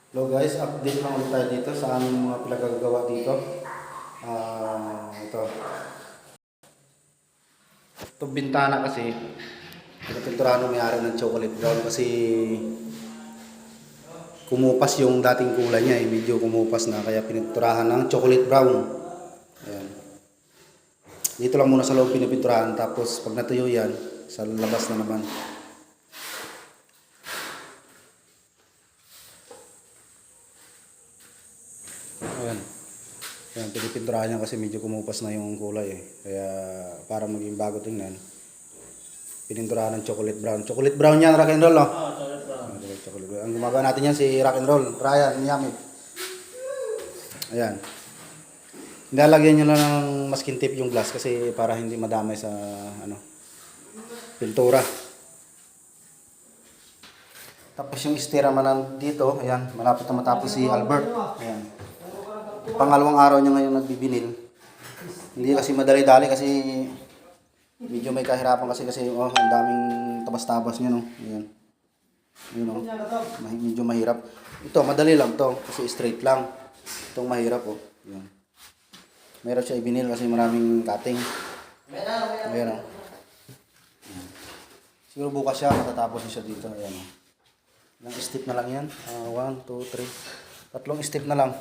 Hello guys, update lang ulit tayo dito sa aming mga pinagagawa dito. Ito. Itong bintana kasi, pinapinturahan ng may-ari ng chocolate brown kasi kumupas yung dating kulay niya eh. Medyo kumupas na kaya pininturahan ng chocolate brown. Ayan. Dito lang muna sa loob pinipinturahan tapos pag natuyo yan, sa labas na naman. Ayan. Ayan, pinipinturahan niya kasi medyo kumupas na yung kulay eh. Kaya para maging bago tingnan, pininturahan ng chocolate brown. Chocolate brown yan, rock and roll, no? Oo, chocolate brown. Chocolate brown. Ang gumagawa natin yan si rock and roll. Ryan, Yami. Ayan. Nilalagyan nyo lang ng masking tape yung glass kasi para hindi madamay sa pintura. Tapos yung istira man dito, ayan, malapit na matapos si Albert. Ayan. Pangalawang araw niya ngayon nagbibinil. Hindi kasi madali-dali kasi medyo may kahirapan kasi ang daming tabas-tabas niya, no. Ayan. Yun, no. Medyo mahirap. Ito madali lang to kasi straight lang. Itong mahirap, oh. Ayan. Meron siya ibinil kasi maraming cutting. Ayan, oh. Ayan. Siguro bukas siya matatapos siya dito. Ayan, oh. Ilang step na lang yan. 1, 2, 3. Tatlong step na lang.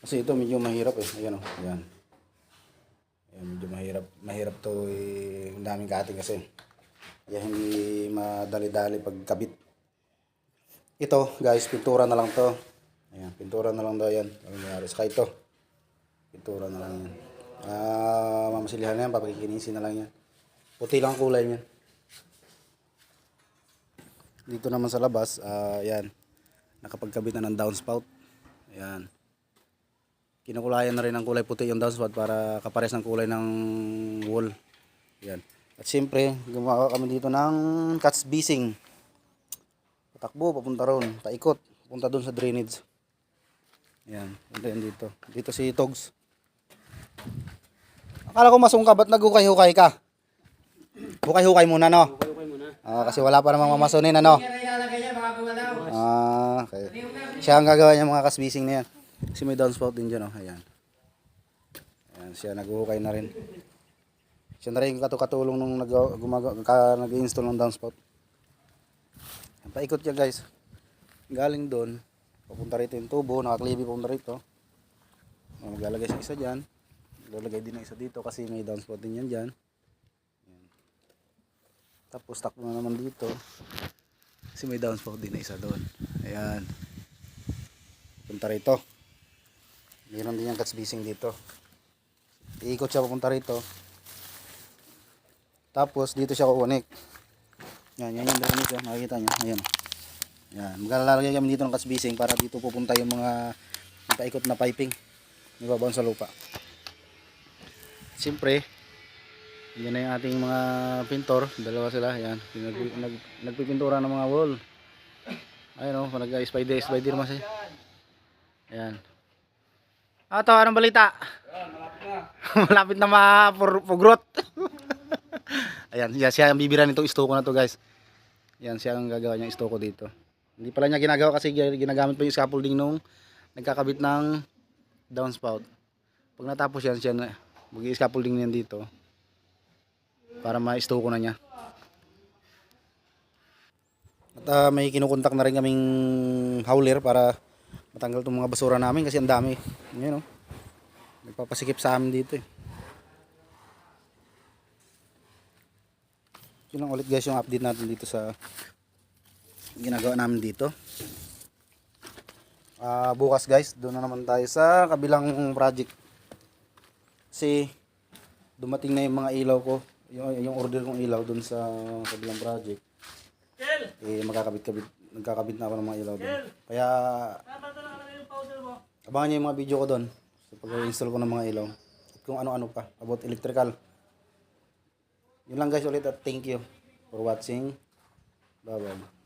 Kasi ito medyo mahirap eh. Ayan, oh. Ayan. Ayan, medyo mahirap. Mahirap to eh. Ang daming cutting kasi. Kaya hindi madali-dali pagkabit. Ito guys, pintura na lang to. Ayan, pintura na lang daw yan. Ano nangyari? Saka ito. Pintura na lang yan. Mamasilihan na yan, papakikinisin na lang yan. Puti lang kulay niyan. Dito naman sa labas, yan. Nakapagkabit na ng downspout. Ayan. Kinukulayan na rin ng kulay puti yung downspout para kapares ng kulay ng wall. Ayan. At siyempre, gumawa kami dito ng catch basing. Patakbo, papunta ron. Paikot, papunta dun sa drainage. Ayan. Punta yan dito. Dito si Togs. Akala ko masungka, ba't nagukay-hukay ka? Hukay-hukay muna, no? Hukay muna. Kasi wala pa namang mamasunin, ano? Okay. Siya ang gagawa niya mga kasbising na yan. Kasi may downspout din dyan, oh. Ayan. Ayan, siya naghuhukay na rin. Siya na rin katulong nung nag-install ng downspout. Paikot niya, guys. Galing doon. Papunta rito yung tubo. Nakaklibi papunta rito. Maglalagay sa isa dyan. Lalagay din ang isa dito kasi may downspout din yan dyan. Ayan. Tapos takbo na naman dito kasi may downspout din na isa doon. Ayan. Punta rito. Mayroon din yung catch basing dito. Iikot siya papunta rito. Tapos dito siya kukunik. Yan yung drainage niya. Makikita nyo. Ayan. Ayan. Maglalagay kami dito ng catch basing para dito pupunta yung mga paikot na piping. Ibabaon sa lupa. Siyempre, yan na yung ating mga pintor. Dalawa sila. Ayan. Nagpipintura ng mga wall. Ayan, o. Nag-spider naman siya. Ayan. Ito, anong balita? Malapit na mapugrot. Ayan, siya ang bibira nitong istoko na to, guys. Ayan, siya ang gagawa niyang istoko dito. Hindi pala niya ginagawa kasi ginagamit pa yung scaffolding nung nagkakabit ng downspout. Pag natapos yan, siya mag-i-scaffolding niyan dito para ma-istoko na niya. At may kinukontak na rin kaming hauler para matanggal itong mga basura namin kasi ang dami. Ngayon, oh. Nagpapasikip sa amin dito eh. Yun lang ulit guys yung update natin dito sa ginagawa namin dito. Bukas guys, doon na naman tayo sa kabilang project. Kasi dumating na yung mga ilaw ko. Yung order kong ilaw doon sa kabilang project. Nagkakabit na ako ng mga ilaw doon. Kaya abangan nyo yung mga video ko doon sa pag-install ko ng mga ilaw at kung ano-ano pa about electrical. Yun lang guys ulit at thank you for watching. Bye bye.